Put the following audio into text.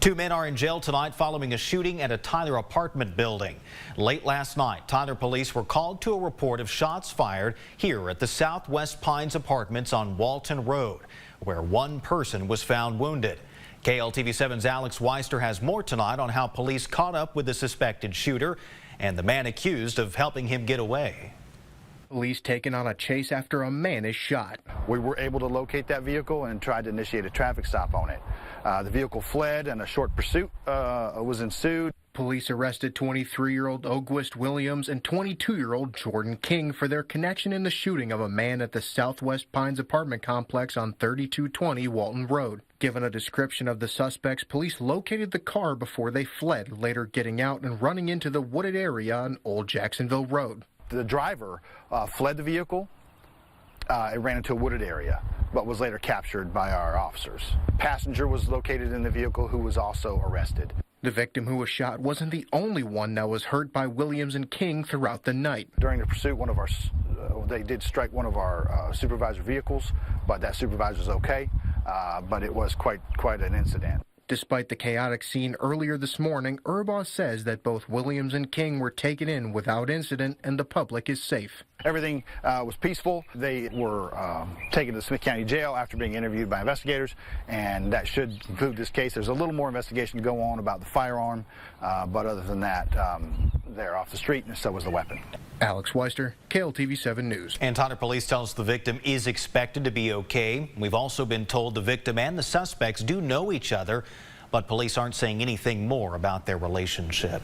Two men are in jail tonight following a shooting at a Tyler apartment building. Late last night, Tyler police were called to a report of shots fired here at the Southwest Pines Apartments on Walton Road, where one person was found wounded. KLTV7's Alex Weister has more tonight on how police caught up with the suspected shooter and the man accused of helping him get away. Police taken on a chase after a man is shot. We were able to locate that vehicle and tried to initiate a traffic stop on it. The vehicle fled and a short pursuit was ensued. Police arrested 23-year-old Ogwist Williams and 22-year-old Jordan King for their connection in the shooting of a man at the Southwest Pines apartment complex on 3220 Walton Road. Given a description of the suspects, police located the car before they fled, later getting out and running into the wooded area on Old Jacksonville Road. The driver fled the vehicle. It ran into a wooded area, but was later captured by our officers. Passenger was located in the vehicle who was also arrested. The victim who was shot wasn't the only one that was hurt by Williams and King throughout the night. During the pursuit, they did strike one of our supervisor vehicles, but that supervisor was okay, but it was quite an incident. Despite the chaotic scene earlier this morning, Urbaugh says that both Williams and King were taken in without incident and the public is safe. Everything was peaceful. They were taken to Smith County Jail after being interviewed by investigators, and that should conclude this case. There's a little more investigation to go on about the firearm, but other than that, they're off the street, and so was the weapon. Alex Weister, KLTV7 News. And Tyler police tell us the victim is expected to be okay. We've also been told the victim and the suspects do know each other, but police aren't saying anything more about their relationship.